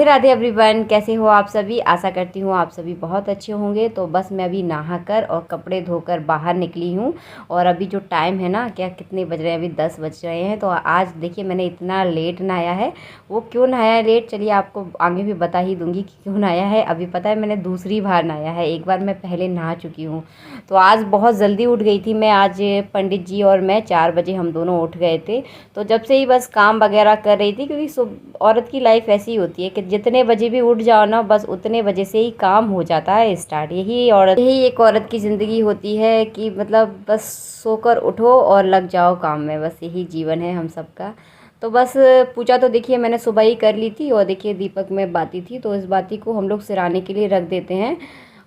Radhe Radhe everyone, कैसे हो आप सभी। आशा करती हूँ आप सभी बहुत अच्छे होंगे। तो बस मैं अभी नहाकर और कपड़े धोकर बाहर निकली हूँ। और अभी जो टाइम है ना, क्या कितने बज रहे हैं, अभी 10 बज रहे हैं। तो आज देखिए मैंने इतना लेट नहाया है। वो क्यों नहाया है लेट, चलिए आपको आगे भी बता ही दूँगी कि क्यों नहाया है। अभी पता है मैंने दूसरी बार नहाया है, एक बार मैं पहले नहा चुकी हूँ। तो आज बहुत जल्दी उठ गई थी मैं। आज पंडित जी और मैं 4 बजे हम दोनों उठ गए थे। तो जब से ही बस काम वगैरह कर रही थी, क्योंकि औरत की लाइफ ऐसी ही होती है कि जितने बजे भी उठ जाओ ना, बस उतने बजे से ही काम हो जाता है स्टार्ट। यही एक औरत की ज़िंदगी होती है कि मतलब बस सोकर उठो और लग जाओ काम में, बस यही जीवन है हम सबका। तो बस पूजा तो देखिए मैंने सुबह ही कर ली थी। और देखिए दीपक में बाती थी, तो इस बाती को हम लोग सिराने के लिए रख देते हैं।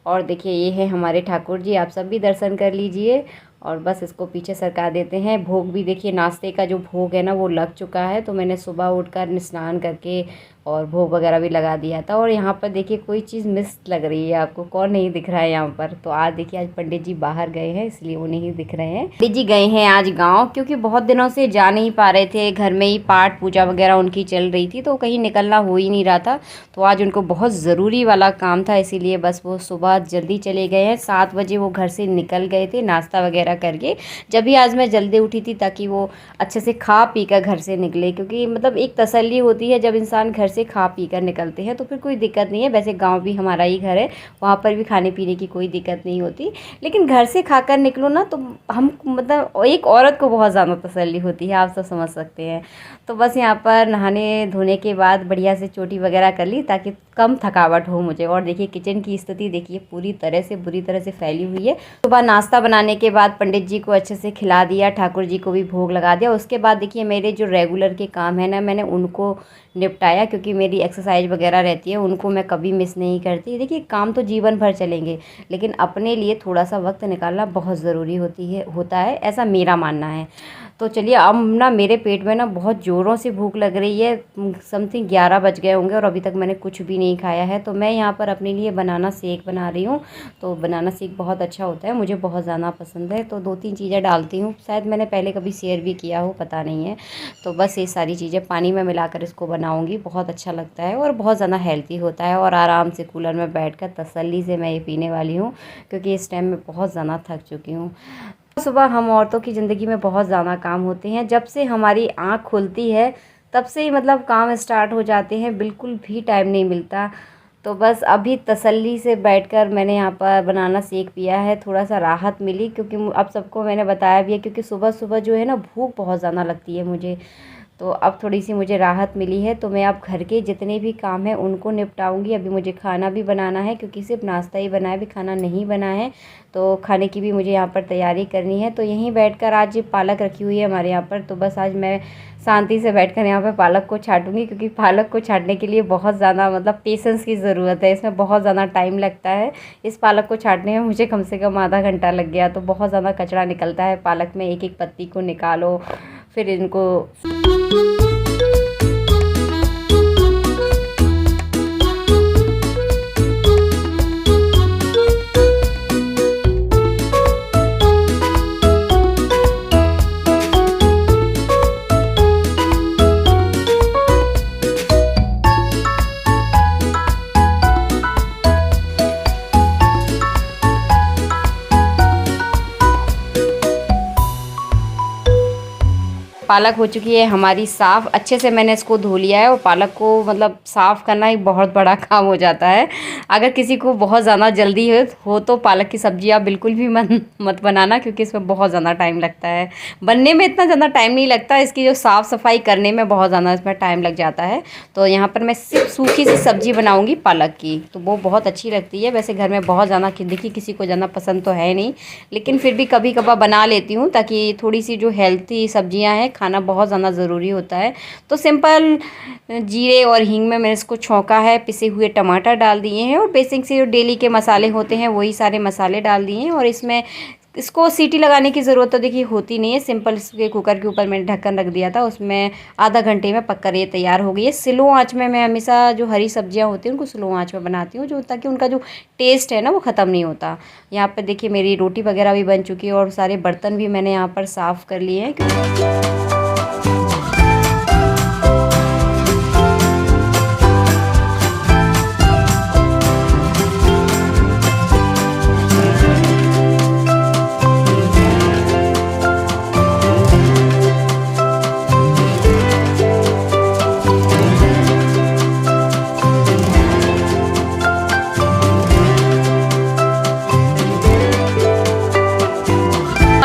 और देखिए ये है हमारे ठाकुर जी, आप सब भी दर्शन कर लीजिए। और बस इसको पीछे सरका देते हैं। भोग भी देखिए, नाश्ते का जो भोग है ना वो लग चुका है। तो मैंने सुबह उठकर स्नान करके और भोग वगैरह भी लगा दिया था। और यहाँ पर देखिए कोई चीज़ मिस लग रही है आपको, कौन नहीं दिख रहा है यहाँ पर। तो आज देखिए आज पंडित जी बाहर गए हैं, इसलिए वो नहीं दिख रहे हैं। पंडित जी गए हैं आज गाँव, क्योंकि बहुत दिनों से जा नहीं पा रहे थे। घर में ही पाठ पूजा वगैरह उनकी चल रही थी, तो कहीं निकलना हो ही नहीं रहा था। तो आज उनको बहुत ज़रूरी वाला काम था, इसीलिए बस वो सुबह जल्दी चले गए हैं। 7 बजे वो घर से निकल गए थे नाश्ता वगैरह करके। जब भी आज मैं जल्दी उठी थी ताकि वो अच्छे से खा पी कर घर से निकले, क्योंकि मतलब एक तसल्ली होती है जब इंसान घर से खा पी कर निकलते हैं तो फिर कोई दिक्कत नहीं है। वैसे गांव भी हमारा ही घर है, वहाँ पर भी खाने पीने की कोई दिक्कत नहीं होती। लेकिन घर से खाकर निकलो ना तो हम मतलब एक औरत को बहुत ज़्यादा तसल्ली होती है, आप सब समझ सकते हैं। तो बस यहाँ पर नहाने धोने के बाद बढ़िया से चोटी वगैरह कर ली ताकि कम थकावट हो मुझे। और देखिए किचन की स्थिति देखिए पूरी तरह से बुरी तरह से फैली हुई है। सुबह नाश्ता बनाने के बाद पंडित जी को अच्छे से खिला दिया, ठाकुर जी को भी भोग लगा दिया। उसके बाद देखिए मेरे जो रेगुलर के काम है ना, मैंने उनको निपटाया, क्योंकि मेरी एक्सरसाइज वगैरह रहती है, उनको मैं कभी मिस नहीं करती। देखिए काम तो जीवन भर चलेंगे, लेकिन अपने लिए थोड़ा सा वक्त निकालना बहुत ज़रूरी होता है, ऐसा मेरा मानना है। तो चलिए अब ना मेरे पेट में ना बहुत ज़ोरों से भूख लग रही है। समथिंग 11 बज गए होंगे और अभी तक मैंने कुछ भी नहीं खाया है। तो मैं यहाँ पर अपने लिए बनाना शेक बना रही हूँ। तो बनाना शेक बहुत अच्छा होता है, मुझे बहुत ज़्यादा पसंद है। तो 2-3 चीज़ें डालती हूँ, शायद मैंने पहले कभी शेयर भी किया हो, पता नहीं है। तो बस ये सारी चीज़ें पानी में मिलाकर इसको बनाऊँगी, बहुत अच्छा लगता है और बहुत ज़्यादा हेल्थी होता है। और आराम से कूलर में बैठकर तसल्ली से मैं ये पीने वाली हूँ, क्योंकि इस टाइम में बहुत ज़्यादा थक चुकी हूँ। सुबह हम औरतों की ज़िंदगी में बहुत ज़्यादा काम होते हैं। जब से हमारी आँख खुलती है तब से ही मतलब काम स्टार्ट हो जाते हैं, बिल्कुल भी टाइम नहीं मिलता। तो बस अभी तसल्ली से बैठकर मैंने यहाँ पर बनाना शेक पिया है, थोड़ा सा राहत मिली। क्योंकि अब सबको मैंने बताया भी है, क्योंकि सुबह सुबह जो है ना भूख बहुत ज़्यादा लगती है मुझे। तो अब थोड़ी सी मुझे राहत मिली है। तो मैं अब घर के जितने भी काम हैं उनको निपटाऊंगी। अभी मुझे खाना भी बनाना है, क्योंकि सिर्फ नाश्ता ही बना है, अभी खाना नहीं बना है। तो खाने की भी मुझे यहाँ पर तैयारी करनी है। तो यहीं बैठकर आज पालक रखी हुई है हमारे यहाँ पर, तो बस आज मैं शांति से बैठकर यहाँ पर पालक को छाँटूँगी। क्योंकि पालक को छाँटने के लिए बहुत ज़्यादा मतलब पेशेंस की ज़रूरत है, इसमें बहुत ज़्यादा टाइम लगता है। इस पालक को छाँटने में मुझे कम से कम आधा घंटा लग गया। तो बहुत ज़्यादा कचरा निकलता है पालक में, एक एक पत्ती को निकालो, फिर इनको पालक हो चुकी है हमारी साफ़, अच्छे से मैंने इसको धो लिया है। और पालक को मतलब साफ़ करना एक बहुत बड़ा काम हो जाता है। अगर किसी को बहुत ज़्यादा जल्दी हो तो पालक की सब्ज़ी आप बिल्कुल भी मत बनाना, क्योंकि इसमें बहुत ज़्यादा टाइम लगता है। बनने में इतना ज़्यादा टाइम नहीं लगता, इसकी जो साफ़ सफाई करने में बहुत ज़्यादा इसमें टाइम लग जाता है। तो यहाँ पर मैं सिर्फ सूखी सी सब्ज़ी बनाऊँगी पालक की, तो वो बहुत अच्छी लगती है। वैसे घर में बहुत ज़्यादा देखिए किसी को ज़्यादा पसंद तो है नहीं, लेकिन फिर भी कभी कभार बना लेती हूँ, ताकि थोड़ी सी जो हेल्थी सब्जियाँ हैं खाना बहुत ज़्यादा ज़रूरी होता है। तो सिंपल जीरे और हींग में मैंने इसको छौंका है, पिसे हुए टमाटर डाल दिए हैं और बेसिक से जो डेली के मसाले होते हैं वही सारे मसाले डाल दिए हैं। और इसमें इसको सीटी लगाने की ज़रूरत तो देखिए होती नहीं है, सिंपल इसके कुकर के ऊपर मैंने ढक्कन रख दिया था, उसमें आधा घंटे में पककर ये तैयार हो गई है। स्लो आंच में मैं हमेशा जो हरी सब्जियां होती हैं उनको स्लो आंच में बनाती हूँ, जो ताकि उनका जो टेस्ट है ना वो ख़त्म नहीं होता। यहाँ पर देखिए मेरी रोटी वगैरह भी बन चुकी है और सारे बर्तन भी मैंने यहाँ पर साफ़ कर लिए हैं।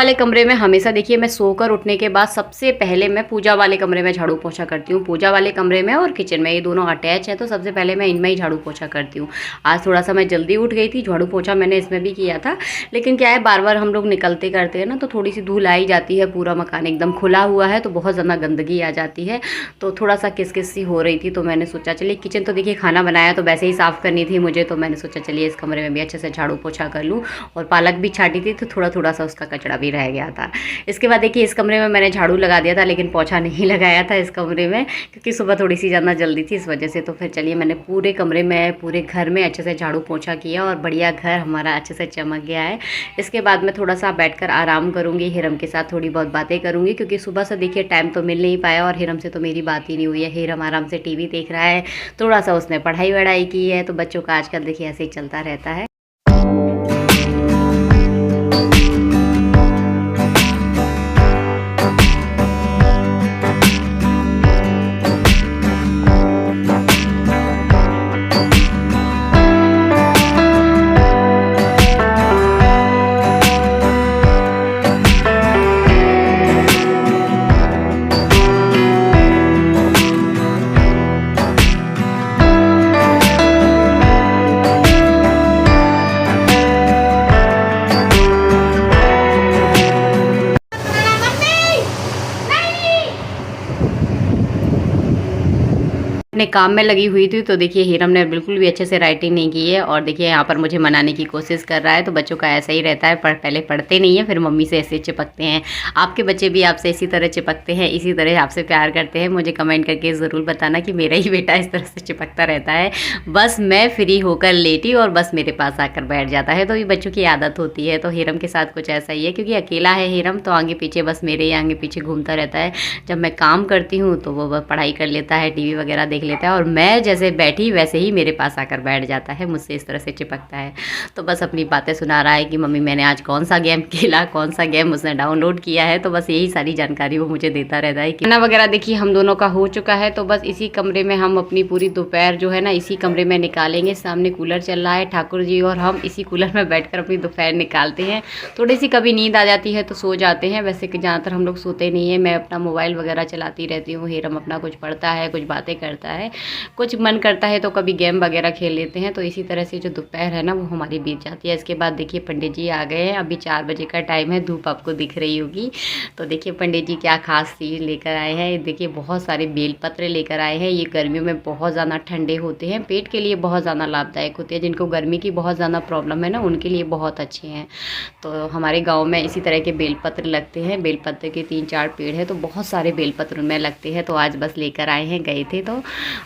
वाले कमरे में हमेशा देखिए मैं सोकर उठने के बाद सबसे पहले मैं पूजा वाले कमरे में झाड़ू पोछा करती हूँ। पूजा वाले कमरे में और किचन में, ये दोनों अटैच है, तो सबसे पहले मैं इनमें ही झाड़ू पोछा करती हूँ। आज थोड़ा सा मैं जल्दी उठ गई थी, झाड़ू पोछा मैंने इसमें भी किया था, लेकिन क्या है बार बार हम लोग निकलते करते हैं ना, तो थोड़ी सी धूल आई जाती है। पूरा मकान एकदम खुला हुआ है तो बहुत ज़्यादा गंदगी आ जाती है, तो थोड़ा सा किस सी हो रही थी। तो मैंने सोचा चलिए, किचन तो देखिए खाना बनाया तो वैसे ही साफ़ करनी थी मुझे, तो मैंने सोचा चलिए इस कमरे में भी अच्छे से झाड़ू पोछा कर लूँ। और पालक भी छाटी थी तो थोड़ा थोड़ा सा उसका कचरा भी रह गया था। इसके बाद देखिए इस कमरे में मैंने झाड़ू लगा दिया था, लेकिन पोछा नहीं लगाया था इस कमरे में, क्योंकि सुबह थोड़ी सी ज़्यादा जल्दी थी इस वजह से। तो फिर चलिए मैंने पूरे कमरे में, पूरे घर में अच्छे से झाड़ू पोछा किया और बढ़िया घर हमारा अच्छे से चमक गया है। इसके बाद मैं थोड़ा सा बैठकर आराम करूँगी, हिरम के साथ थोड़ी बहुत बातें करूँगी, क्योंकि सुबह से देखिए टाइम तो मिल नहीं पाया और हिरम से तो मेरी बात ही नहीं हुई है। हिरम आराम से टीवी देख रहा है, थोड़ा सा उसने पढ़ाई वढ़ाई की है, तो बच्चों का आजकल देखिए ऐसे ही चलता रहता है। अपने काम में लगी हुई थी, तो देखिए हिरम ने बिल्कुल भी अच्छे से राइटिंग नहीं की है, और देखिए यहाँ पर मुझे मनाने की कोशिश कर रहा है। तो बच्चों का ऐसा ही रहता है, पहले पढ़ते नहीं है, फिर मम्मी से ऐसे चिपकते हैं। आपके बच्चे भी आपसे इसी तरह चिपकते हैं, इसी तरह आपसे प्यार करते हैं? मुझे कमेंट करके ज़रूर बताना कि मेरा ही बेटा इस तरह से चिपकता रहता है। बस मैं फ्री होकर लेटी और बस मेरे पास आकर बैठ जाता है, तो ये बच्चों की आदत होती है। तो हिरम के साथ कुछ ऐसा ही है, क्योंकि अकेला है हिरम, तो आगे पीछे बस मेरे ही आगे पीछे घूमता रहता है। जब मैं काम करती हूँ तो वो पढ़ाई कर लेता है, टीवी वगैरह देख लेता है, और मैं जैसे बैठी वैसे ही मेरे पास आकर बैठ जाता है, मुझसे इस तरह से चिपकता है। तो बस अपनी बातें सुना रहा है कि मम्मी मैंने आज कौन सा गेम खेला, कौन सा गेम उसने डाउनलोड किया है, तो बस यही सारी जानकारी वो मुझे देता रहता है। खाना वगैरह देखिए हम दोनों का हो चुका है, तो बस इसी कमरे में हम अपनी पूरी दोपहर जो है ना इसी कमरे में निकालेंगे। सामने कूलर चल रहा है, ठाकुर जी और हम इसी कूलर में बैठकर अपनी दोपहर निकालते हैं। थोड़ी सी कभी नींद आ जाती है तो सो जाते हैं, वैसे कि ज़्यादातर हम लोग सोते नहीं है। मैं अपना मोबाइल वगैरह चलाती रहती हूँ, हिरम अपना कुछ पढ़ता है, कुछ बातें करता है, कुछ मन करता है तो कभी गेम वगैरह खेल लेते हैं। तो इसी तरह से जो दोपहर है ना वो हमारी बीत जाती है। इसके बाद देखिए पंडित जी आ गए हैं, अभी 4 बजे का टाइम है, धूप आपको दिख रही होगी। तो देखिए पंडित जी क्या खास चीज़ लेकर आए हैं। देखिए बहुत सारे बेलपत्र लेकर आए हैं। ये गर्मियों में बहुत ज़्यादा ठंडे होते हैं, पेट के लिए बहुत ज़्यादा लाभदायक होते हैं। जिनको गर्मी की बहुत ज़्यादा प्रॉब्लम है ना उनके लिए बहुत अच्छे हैं। तो हमारे गाँव में इसी तरह के बेलपत्र लगते हैं। बेलपत्र के 3-4 पेड़ है, तो बहुत सारे बेलपत्र उनमें लगते हैं। तो आज बस लेकर आए हैं, गए थे तो।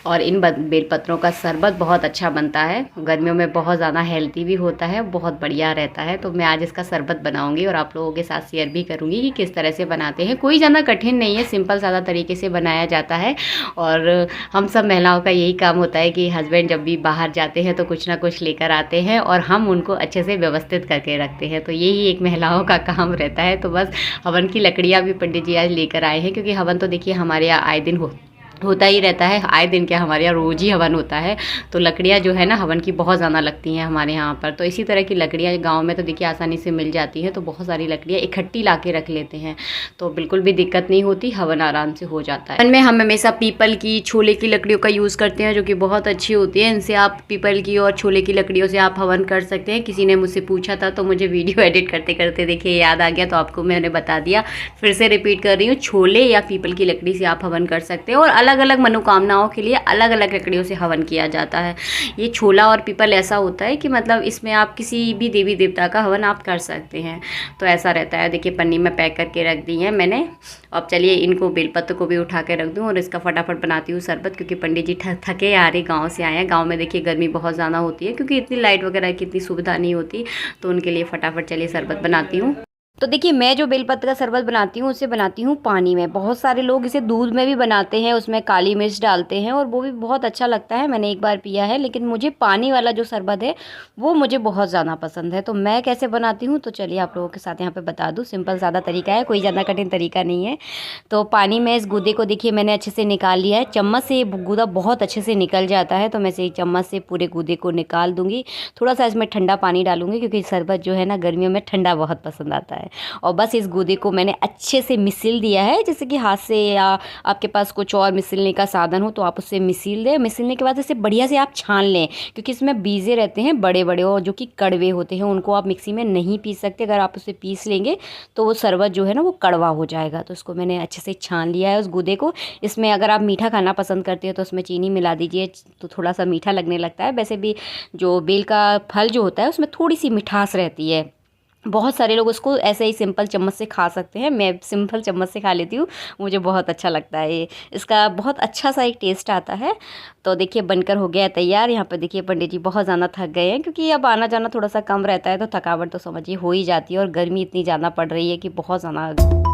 और इन बेलपत्रों का शरबत बहुत अच्छा बनता है, गर्मियों में बहुत ज़्यादा हेल्दी भी होता है, बहुत बढ़िया रहता है। तो मैं आज इसका शरबत बनाऊंगी और आप लोगों के साथ शेयर भी करूंगी कि किस तरह से बनाते हैं। कोई ज़्यादा कठिन नहीं है, सिंपल सादा तरीके से बनाया जाता है। और हम सब महिलाओं का यही काम होता है कि हस्बैंड जब भी बाहर जाते हैं तो कुछ ना कुछ लेकर आते हैं और हम उनको अच्छे से व्यवस्थित करके रखते हैं। तो यही एक महिलाओं का काम रहता है। तो बस हवन की लकड़ियाँ भी पंडित जी आज लेकर आए हैं, क्योंकि हवन तो देखिए हमारे यहाँ आए दिन होता ही रहता है। आए दिन क्या, हमारे यहाँ रोज़ ही हवन होता है। तो लकड़ियाँ जो है ना हवन की बहुत ज़्यादा लगती हैं हमारे यहाँ पर। तो इसी तरह की लकड़ियाँ गांव में तो देखिए आसानी से मिल जाती हैं, तो बहुत सारी लकड़ियाँ इकट्ठी ला के रख लेते हैं, तो बिल्कुल भी दिक्कत नहीं होती, हवन आराम से हो जाता है। हवन में हम हमेशा पीपल की, छोले की लकड़ियों का यूज़ करते हैं, जो कि बहुत अच्छी होती है। इनसे आप पीपल की और छोले की लकड़ियों से आप हवन कर सकते हैं। किसी ने मुझसे पूछा था तो मुझे वीडियो एडिट करते करते देखिए याद आ गया, तो आपको मैंने बता दिया। फिर से रिपीट कर रही हूँ, छोले या पीपल की लकड़ी से आप हवन कर सकते हैं। और अलग अलग मनोकामनाओं के लिए अलग अलग लकड़ियों से हवन किया जाता है। ये छोला और पीपल ऐसा होता है कि मतलब इसमें आप किसी भी देवी देवता का हवन आप कर सकते हैं, तो ऐसा रहता है। देखिए पन्नी में पैक करके रख दी है मैंने। अब चलिए इनको बेलपत्र को भी उठा के रख दूँ और इसका फटाफट बनाती हूँ शरबत, क्योंकि पंडित जी थके आ रहे, गाँव से आए हैं। गाँव में देखिए गर्मी बहुत ज़्यादा होती है, क्योंकि इतनी लाइट वगैरह की इतनी सुविधा नहीं होती, तो उनके लिए फटाफट चलिए शरबत बनाती हूँ। तो देखिए मैं जो बेलपत्र का शरबत बनाती हूँ उसे बनाती हूँ पानी में। बहुत सारे लोग इसे दूध में भी बनाते हैं, उसमें काली मिर्च डालते हैं और वो भी बहुत अच्छा लगता है। मैंने एक बार पिया है, लेकिन मुझे पानी वाला जो शरबत है वो मुझे बहुत ज़्यादा पसंद है। तो मैं कैसे बनाती हूँ तो चलिए आप लोगों के साथ यहाँ पे बता दूँ। सिंपल ज़्यादा तरीका है, कोई ज़्यादा कठिन तरीका नहीं है। तो पानी में इस गूदे को देखिए मैंने अच्छे से निकाल लिया है। चम्मच से ये गूदा बहुत अच्छे से निकल जाता है, तो मैं इसे चम्मच से पूरे गूदे को निकाल दूँगी। थोड़ा सा इसमें ठंडा पानी डालूँगी, क्योंकि शरबत जो है ना गर्मियों में ठंडा बहुत पसंद आता है। है। और बस इस गूदे को मैंने अच्छे से मिसिल दिया है, जैसे कि हाथ से या आपके पास कुछ और मिसिलने का साधन हो तो आप उससे मिसिल दें। मिसिलने के बाद इसे बढ़िया से आप छान लें, क्योंकि इसमें बीजे रहते हैं बड़े बड़े और जो कि कड़वे होते हैं, उनको आप मिक्सी में नहीं पीस सकते। अगर आप उसे पीस लेंगे तो वो शरबत जो है ना वो कड़वा हो जाएगा। तो इसको मैंने अच्छे से छान लिया है उस गूदे को। इसमें अगर आप मीठा खाना पसंद करते हो तो उसमें चीनी मिला दीजिए, तो थोड़ा सा मीठा लगने लगता है। वैसे भी जो बेल का फल जो होता है उसमें थोड़ी सी मिठास रहती है। बहुत सारे लोग उसको ऐसे ही सिंपल चम्मच से खा सकते हैं, मैं सिंपल चम्मच से खा लेती हूँ, मुझे बहुत अच्छा लगता है ये। इसका बहुत अच्छा सा एक टेस्ट आता है। तो देखिए बनकर हो गया है तैयार। यहाँ पर देखिए पंडित जी बहुत ज़्यादा थक गए हैं, क्योंकि अब आना जाना थोड़ा सा कम रहता है तो थकावट तो समझिए हो ही जाती है, और गर्मी इतनी ज़्यादा पड़ रही है कि बहुत ज़्यादा